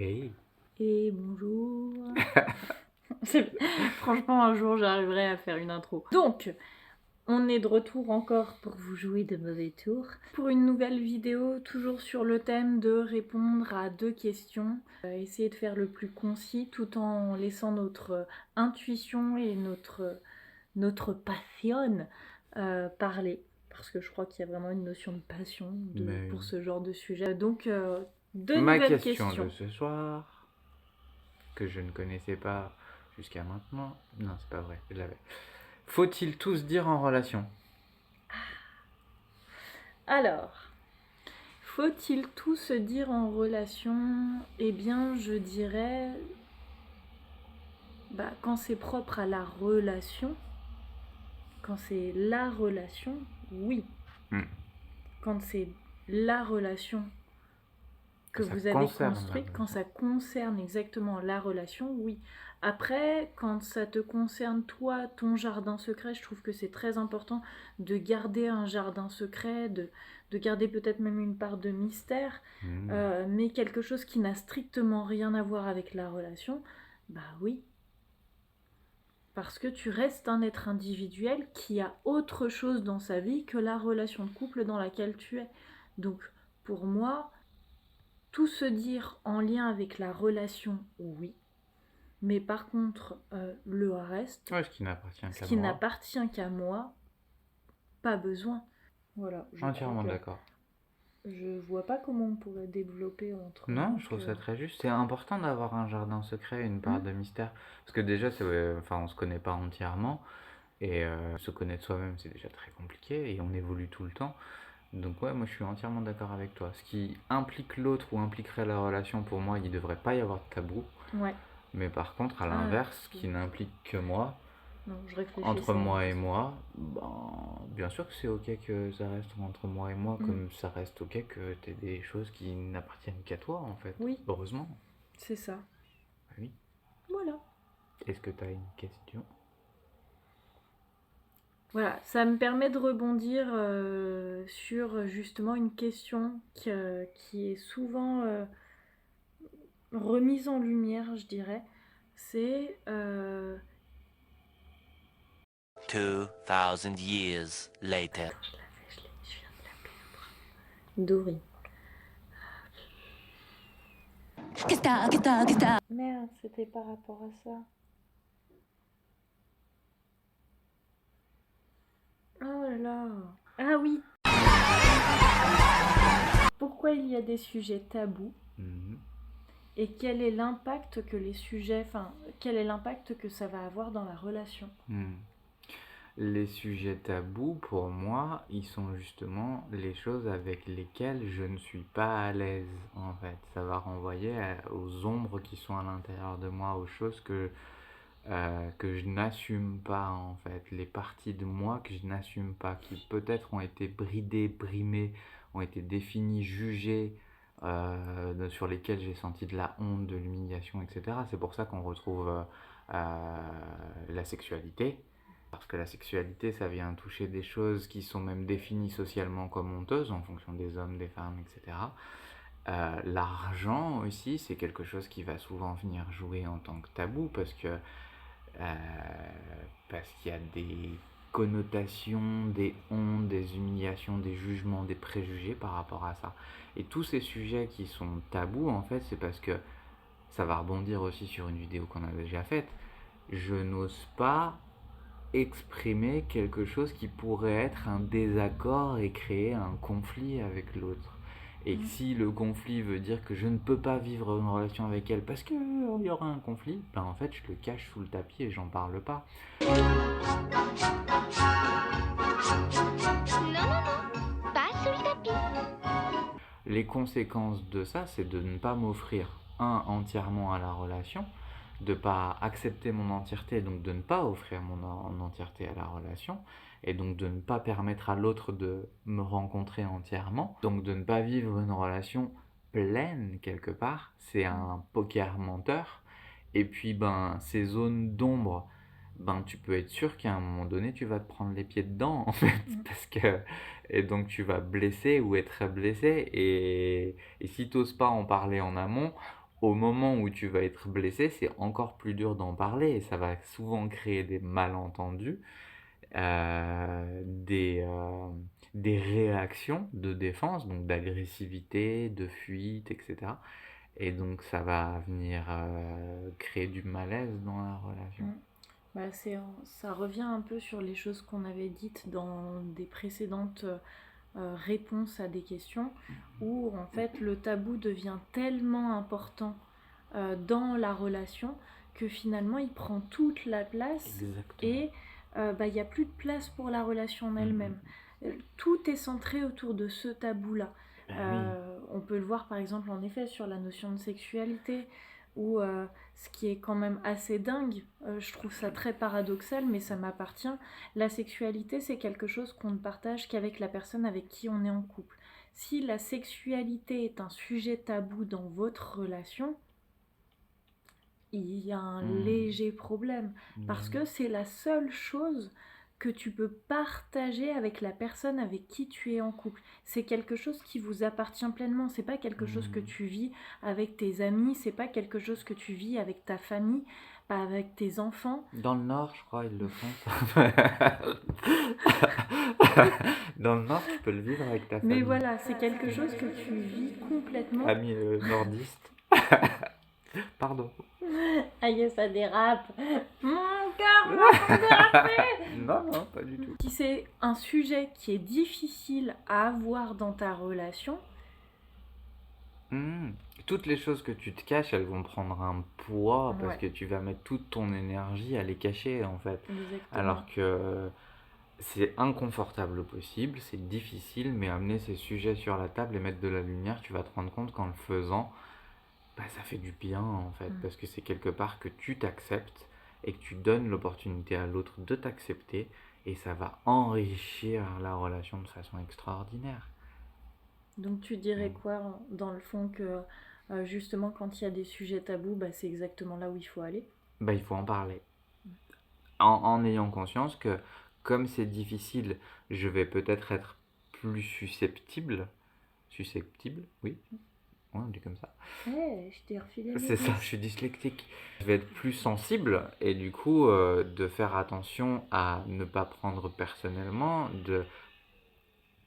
Hey. Et bonjour. Franchement, un jour, j'arriverai à faire une intro. Donc, on est de retour encore pour vous jouer de mauvais tours. Pour une nouvelle vidéo, toujours sur le thème de répondre à 2 questions. Essayer de faire le plus concis tout en laissant notre intuition et notre passion parler. Parce que je crois qu'il y a vraiment une notion de passion pour ce genre de sujet. Donc, 2 Ma nouvelles question questions. de ce soir, que je ne connaissais pas jusqu'à maintenant. Non, c'est pas vrai, je l'avais. Faut-il tout se dire en relation? Alors, faut-il tout se dire en relation? Eh bien, je dirais, quand c'est propre à la relation, quand c'est la relation, oui. Quand c'est la relation que vous avez construite, quand ça concerne exactement la relation, oui. Après, quand ça te concerne toi, ton jardin secret, je trouve que c'est très important de garder un jardin secret, de garder peut-être même une part de mystère, mais quelque chose qui n'a strictement rien à voir avec la relation, bah oui. Parce que tu restes un être individuel qui a autre chose dans sa vie que la relation de couple dans laquelle tu es. Donc, pour moi, tout se dire en lien avec la relation, oui. Mais par contre, le reste, Ouais, ce qui n'appartient qu'à moi, pas besoin. Voilà. Entièrement d'accord. Je vois pas comment on pourrait développer entre. Non, je trouve ça très juste. C'est important d'avoir un jardin secret, une part de mystère. Parce que déjà, on se connaît pas entièrement. Et se connaître soi-même, c'est déjà très compliqué. Et on évolue tout le temps. Donc ouais, moi je suis entièrement d'accord avec toi. Ce qui implique l'autre ou impliquerait la relation, pour moi, il ne devrait pas y avoir de tabou. Ouais. Mais par contre, à l'inverse, ce qui n'implique que moi, non, entre moi et moi, bien sûr que c'est ok que ça reste entre moi et moi, comme ça reste ok que tu aies des choses qui n'appartiennent qu'à toi en fait. Oui. Heureusement. C'est ça. Oui. Voilà. Est-ce que tu as une question? Voilà, ça me permet de rebondir sur justement une question qui est souvent remise en lumière, je dirais. C'est 2000 years later. je viens de la perdre. Dory. Merde, c'était par rapport à ça. Oh là là. Ah oui. Pourquoi il y a des sujets tabous et quel est l'impact que les sujets, quel est l'impact que ça va avoir dans la relation? Les sujets tabous, pour moi, ils sont justement les choses avec lesquelles je ne suis pas à l'aise, en fait. Ça va renvoyer aux ombres qui sont à l'intérieur de moi, aux choses que je n'assume pas, en fait. Les parties de moi que je n'assume pas, qui peut-être ont été bridées, brimées, ont été définies, jugées, sur lesquelles j'ai senti de la honte, de l'humiliation, etc. C'est pour ça qu'on retrouve la sexualité. Parce que la sexualité, ça vient toucher des choses qui sont même définies socialement comme honteuses en fonction des hommes, des femmes, etc. L'argent aussi, c'est quelque chose qui va souvent venir jouer en tant que tabou parce qu'il y a des connotations, des hontes, des humiliations, des jugements, des préjugés par rapport à ça. Et tous ces sujets qui sont tabous, en fait, c'est parce que ça va rebondir aussi sur une vidéo qu'on a déjà faite. Je n'ose pas exprimer quelque chose qui pourrait être un désaccord et créer un conflit avec l'autre. Et si le conflit veut dire que je ne peux pas vivre une relation avec elle parce qu'il y aura un conflit, en fait je le cache sous le tapis et j'en parle pas. Non, pas sous le tapis. Les conséquences de ça, c'est de ne pas m'offrir entièrement à la relation, de ne pas accepter mon entièreté, donc de ne pas offrir mon entièreté à la relation, et donc de ne pas permettre à l'autre de me rencontrer entièrement, donc de ne pas vivre une relation pleine quelque part. C'est un poker menteur. Et puis ces zones d'ombre, tu peux être sûr qu'à un moment donné tu vas te prendre les pieds dedans en fait, et donc tu vas blesser ou être blessé, et si t'oses pas en parler en amont, au moment où tu vas être blessé, c'est encore plus dur d'en parler et ça va souvent créer des malentendus, des réactions de défense, donc d'agressivité, de fuite, etc. Et donc ça va venir créer du malaise dans la relation. Bah, ça revient un peu sur les choses qu'on avait dites dans des précédentes réponses à des questions, où en fait le tabou devient tellement important dans la relation que finalement il prend toute la place. Exactement. Et il n'y a plus de place pour la relation en elle-même. Tout est centré autour de ce tabou-là. On peut le voir par exemple en effet sur la notion de sexualité, où ce qui est quand même assez dingue, je trouve ça très paradoxal, mais ça m'appartient. La sexualité, c'est quelque chose qu'on ne partage qu'avec la personne avec qui on est en couple. Si la sexualité est un sujet tabou dans votre relation, il y a un léger problème, parce que c'est la seule chose que tu peux partager avec la personne avec qui tu es en couple. C'est quelque chose qui vous appartient pleinement. C'est pas quelque chose que tu vis avec tes amis, c'est pas quelque chose que tu vis avec ta famille, pas avec tes enfants. Dans le Nord, je crois, ils le font. Dans le Nord, tu peux le vivre avec ta famille. Mais voilà, c'est quelque chose que tu vis complètement. Amis nordistes. Pardon. Aïe, ça dérape. Mon cœur va déraper. Non, pas du tout. Si c'est un sujet qui est difficile à avoir dans ta relation, toutes les choses que tu te caches, elles vont prendre un poids parce que tu vas mettre toute ton énergie à les cacher en fait. Exactement. Alors que c'est inconfortable possible, c'est difficile, mais amener ces sujets sur la table et mettre de la lumière, tu vas te rendre compte qu'en le faisant, ça fait du bien en fait, parce que c'est quelque part que tu t'acceptes et que tu donnes l'opportunité à l'autre de t'accepter et ça va enrichir la relation de façon extraordinaire. Donc tu dirais quoi dans le fond que justement quand il y a des sujets tabous, c'est exactement là où il faut aller? Il faut en parler. En ayant conscience que comme c'est difficile, je vais peut-être être plus susceptible, oui. Ouais, on dit comme ça. Je t'ai refilé. C'est ça, je suis dyslexique. Je vais être plus sensible et du coup de faire attention à ne pas prendre personnellement, de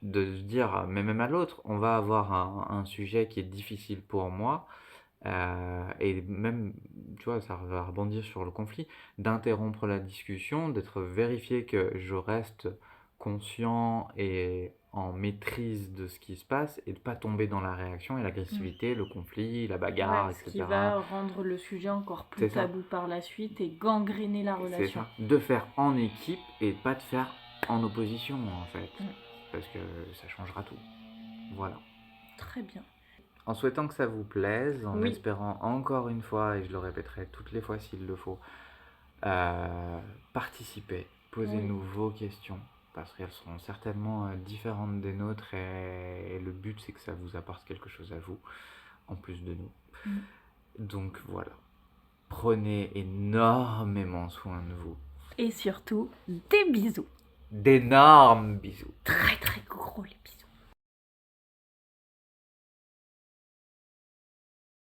se dire, mais même à l'autre, on va avoir un sujet qui est difficile pour moi et même, tu vois, ça va rebondir sur le conflit, d'interrompre la discussion, d'être vérifié que je reste conscient et en maîtrise de ce qui se passe et de pas tomber dans la réaction et l'agressivité, le conflit, la bagarre, Ce etc. qui va rendre le sujet encore plus tabou par la suite et gangréner la relation. C'est ça, de faire en équipe et pas de faire en opposition en fait, parce que ça changera tout. Voilà. Très bien. En souhaitant que ça vous plaise, en espérant encore une fois, et je le répéterai toutes les fois s'il le faut, participez, posez-nous vos questions, parce qu'elles seront certainement différentes des nôtres, et le but c'est que ça vous apporte quelque chose à vous, en plus de nous. Donc voilà, prenez énormément soin de vous. Et surtout, des bisous. D'énormes bisous. Très très